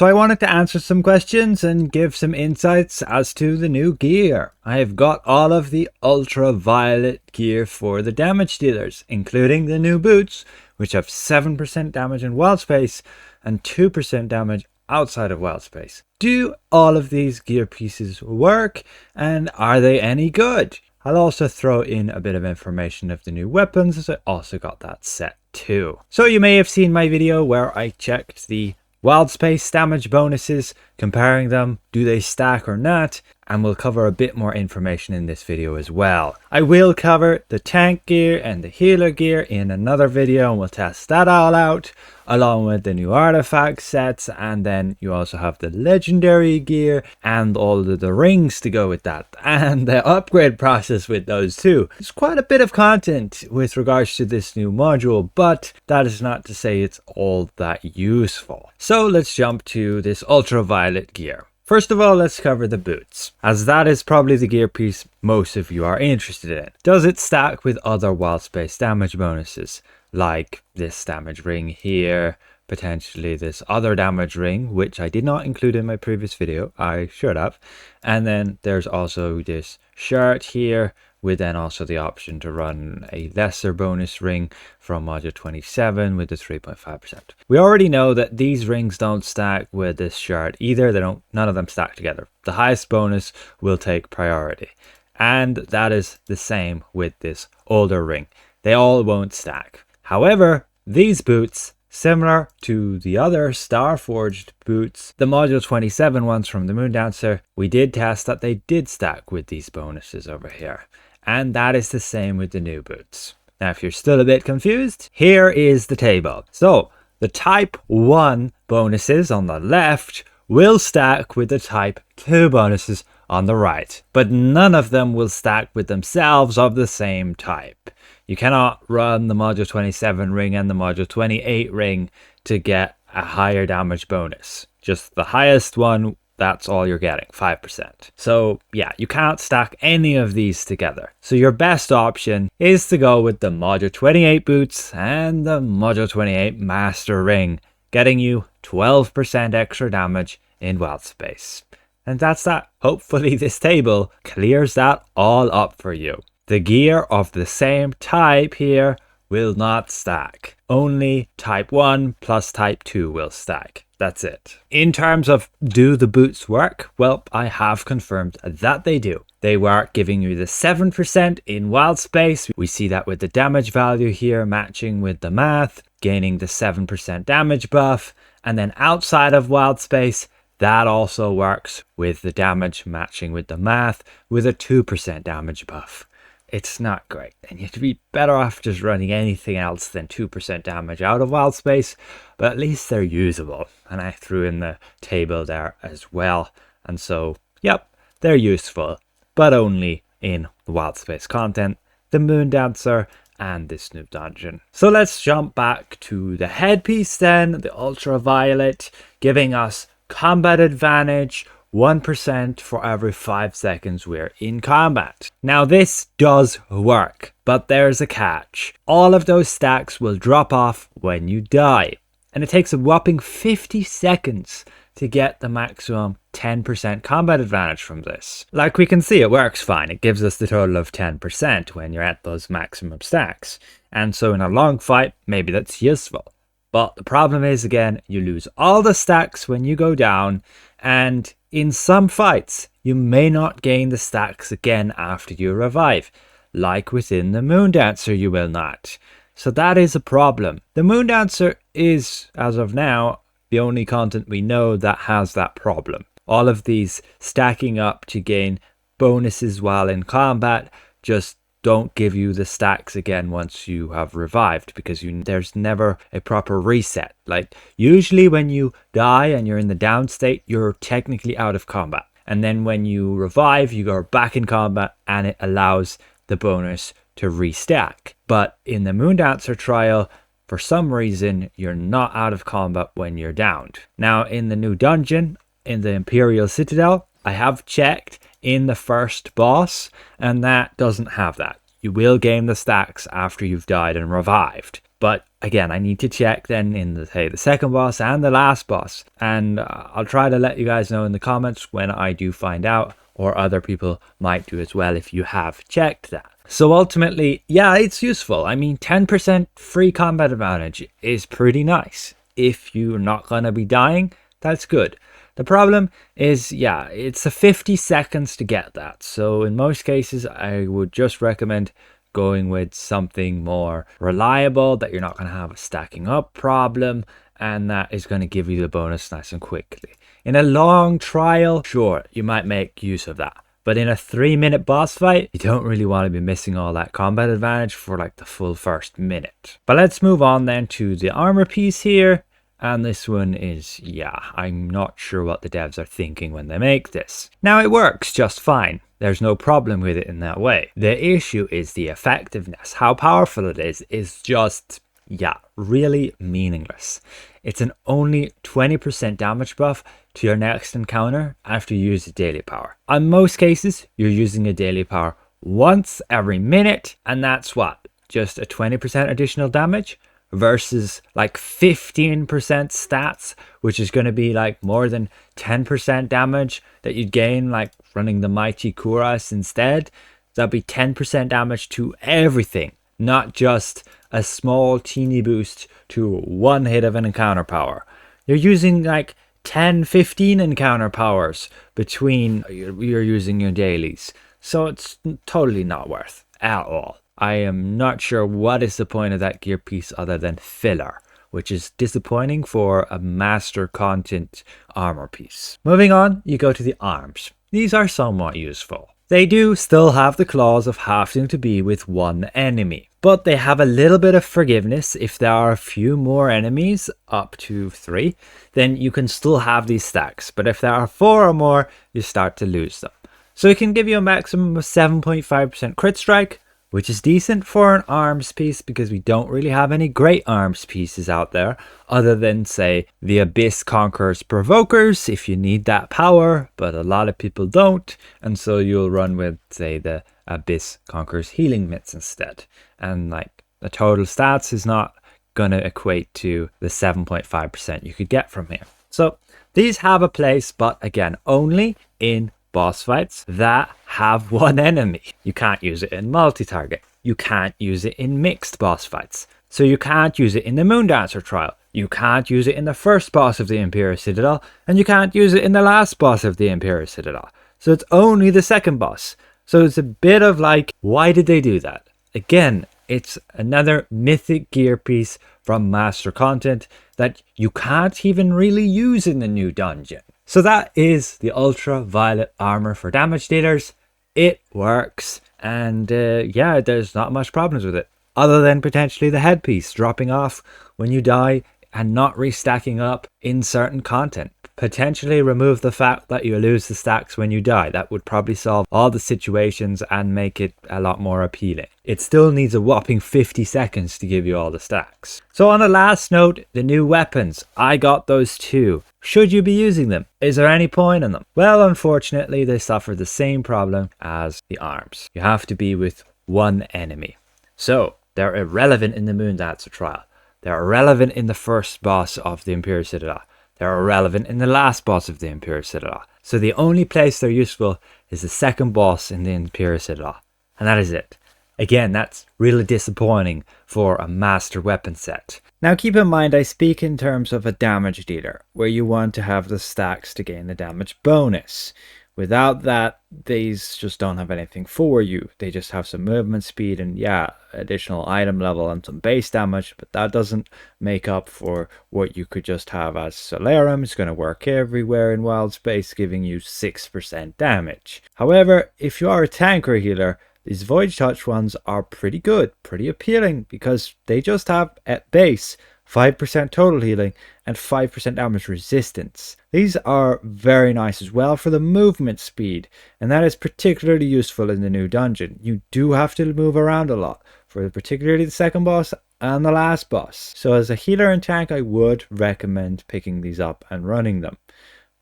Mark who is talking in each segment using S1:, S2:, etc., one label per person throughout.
S1: So I wanted to answer some questions and give some insights as to the new gear. I have got all of the ultraviolet gear for the damage dealers, including the new boots, which have 7% damage in Wildspace and 2% damage outside of Wildspace. Do all of these gear pieces work, and are they any good? I'll also throw in a bit of information of the new weapons, as I also got that set too. So you may have seen my video where I checked the Wildspace damage bonuses, comparing them, do they stack or not, and we'll cover a bit more information in this video as well. I will cover the tank gear and the healer gear in another video, and we'll test that all out, along with the new artifact sets, and then you also have the legendary gear and all of the rings to go with that, and the upgrade process with those too. It's quite a bit of content with regards to this new module, but that is not to say it's all that useful. So let's jump to this ultraviolet gear. First of all, let's cover the boots, as that is probably the gear piece most of you are interested in. Does it stack with other Wildspace damage bonuses, like this damage ring here, potentially this other damage ring, which I did not include in my previous video, I should have. And then there's also this shirt here, with then also the option to run a lesser bonus ring from module 27 with the 3.5%. We already know that these rings don't stack with this shirt either. None of them stack together. The highest bonus will take priority. And that is the same with this older ring. They all won't stack. However, these boots, similar to the other Starforged boots, the module 27 ones from the Moondancer, we did test that they did stack with these bonuses over here. And that is the same with the new boots. Now, if you're still a bit confused, here is the table. So, the type 1 bonuses on the left will stack with the type 2 bonuses on the right, but none of them will stack with themselves of the same type. You cannot run the module 27 ring and the module 28 ring to get a higher damage bonus. Just the highest one, that's all you're getting, 5%. So yeah, you can't stack any of these together. So your best option is to go with the module 28 boots and the module 28 master ring, getting you 12% extra damage in Wildspace. And that's that. Hopefully this table clears that all up for you. The gear of the same type here will not stack. Only type 1 plus type 2 will stack. That's it. In terms of do the boots work? Well, I have confirmed that they do. They work, giving you the 7% in Wildspace. We see that with the damage value here matching with the math, gaining the 7% damage buff. And then outside of Wildspace, that also works with the damage matching with the math with a 2% damage buff. It's not great, and you'd be better off just running anything else than 2% damage out of Wildspace, but at least they're usable. And I threw in the table there as well. And so, yep, they're useful, but only in the Wildspace content, the Moondancer, and this new dungeon. So let's jump back to the headpiece then, the Ultraviolet, giving us combat advantage, 1% for every 5 seconds we're in combat. Now this does work, but there's a catch. All of those stacks will drop off when you die. And it takes a whopping 50 seconds to get the maximum 10% combat advantage from this. Like we can see, it works fine. It gives us the total of 10% when you're at those maximum stacks. And so in a long fight, maybe that's useful. But the problem is, again, you lose all the stacks when you go down, and in some fights, you may not gain the stacks again after you revive. Like within the Moondancer, you will not. So that is a problem. The Moondancer is, as of now, the only content we know that has that problem. All of these stacking up to gain bonuses while in combat just don't give you the stacks again once you have revived, because there's never a proper reset. Like usually when you die and you're in the down state, you're technically out of combat. And then when you revive, you go back in combat and it allows the bonus to restack. But in the Moondancer trial, for some reason, you're not out of combat when you're downed. Now in the new dungeon, in the Imperial Citadel, I have checked in the first boss, and that doesn't have that. You will gain the stacks after you've died and revived. But again, I need to check then in the second boss and the last boss. And I'll try to let you guys know in the comments when I do find out, or other people might do as well if you have checked that. So ultimately, yeah, it's useful. I mean, 10% free combat advantage is pretty nice. If you're not going to be dying, that's good. The problem is, yeah, it's a 50 seconds to get that. So in most cases, I would just recommend going with something more reliable, that you're not going to have a stacking up problem, and that is going to give you the bonus nice and quickly. In a long trial, sure, you might make use of that. But in a 3-minute boss fight, you don't really want to be missing all that combat advantage for like the full first minute. But let's move on then to the armor piece here. And this one is, yeah, I'm not sure what the devs are thinking when they make this. Now it works just fine. There's no problem with it in that way. The issue is the effectiveness. How powerful it is just, yeah, really meaningless. It's an only 20% damage buff to your next encounter after you use a daily power. On most cases, you're using a daily power once every minute, and that's what? Just a 20% additional damage versus like 15% stats, which is going to be like more than 10% damage that you'd gain like running the Mighty Kuras instead. That'd be 10% damage to everything, not just a small teeny boost to one hit of an encounter power. You're using like 10-15 encounter powers between you're using your dailies, so it's totally not worth at all. I am not sure what is the point of that gear piece other than filler, which is disappointing for a master content armor piece. Moving on, you go to the arms. These are somewhat useful. They do still have the clause of having to be with one enemy, but they have a little bit of forgiveness. If there are a few more enemies, up to 3, then you can still have these stacks. But if there are 4 or more, you start to lose them. So it can give you a maximum of 7.5% crit strike, which is decent for an arms piece because we don't really have any great arms pieces out there other than, say, the Abyss Conqueror's Provokers if you need that power, but a lot of people don't, and so you'll run with, say, the Abyss Conqueror's Healing Mitts instead. And like the total stats is not going to equate to the 7.5% you could get from here. So these have a place, but again, only in boss fights that have one enemy. You can't use it in multi-target. You can't use it in mixed boss fights. So you can't use it in the Moondancer trial. You can't use it in the first boss of the Imperial Citadel, and you can't use it in the last boss of the Imperial Citadel. So it's only the second boss. So it's a bit of like, why did they do that? Again, it's another mythic gear piece from master content that you can't even really use in the new dungeon. So that is the Ultraviolet Armor for damage dealers. It works, and yeah, there's not much problems with it, other than potentially the headpiece dropping off when you die and not restacking up in certain content. Potentially remove the fact that you lose the stacks when you die. That would probably solve all the situations and make it a lot more appealing. It still needs a whopping 50 seconds to give you all the stacks. So on a last note, the new weapons. I got those too. Should you be using them? Is there any point in them? Well, unfortunately, they suffer the same problem as the arms. You have to be with one enemy. So they're irrelevant in the Moondancer trial. They're irrelevant in the first boss of the Imperial Citadel. They're irrelevant in the last boss of the Imperial Citadel. So the only place they're useful is the second boss in the Imperial Citadel. And that is it. Again, that's really disappointing for a master weapon set. Now keep in mind I speak in terms of a damage dealer, where you want to have the stacks to gain the damage bonus. Without that, these just don't have anything for you. They just have some movement speed and, yeah, additional item level and some base damage, but that doesn't make up for what you could just have as Solarium. It's going to work everywhere in Wildspace, giving you 6% damage. However, if you are a tank or healer, these Voidtouched ones are pretty good, pretty appealing, because they just have at base 5% total healing and 5% damage resistance. These are very nice as well for the movement speed, and that is particularly useful in the new dungeon. You do have to move around a lot for particularly the second boss and the last boss. So as a healer and tank, I would recommend picking these up and running them.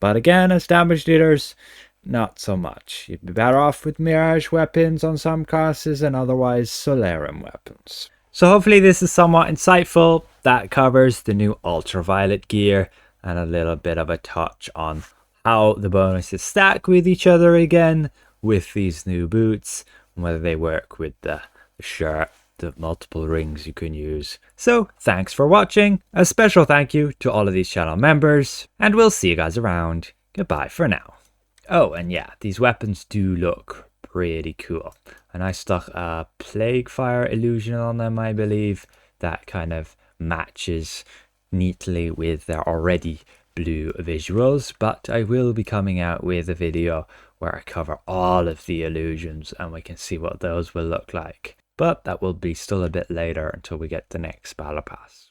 S1: But again, as damage dealers, not so much. You'd be better off with Mirage weapons on some classes and otherwise Solarium weapons. So hopefully this is somewhat insightful. That covers the new ultraviolet gear and a little bit of a touch on how the bonuses stack with each other again with these new boots, and whether they work with the shirt, the multiple rings you can use. So thanks for watching. A special thank you to all of these channel members, and we'll see you guys around. Goodbye for now. Oh, and yeah, these weapons do look pretty cool. And I stuck a Plague Fire illusion on them, I believe, that kind of matches neatly with their already blue visuals. But I will be coming out with a video where I cover all of the illusions and we can see what those will look like. But that will be still a bit later until we get the next battle pass.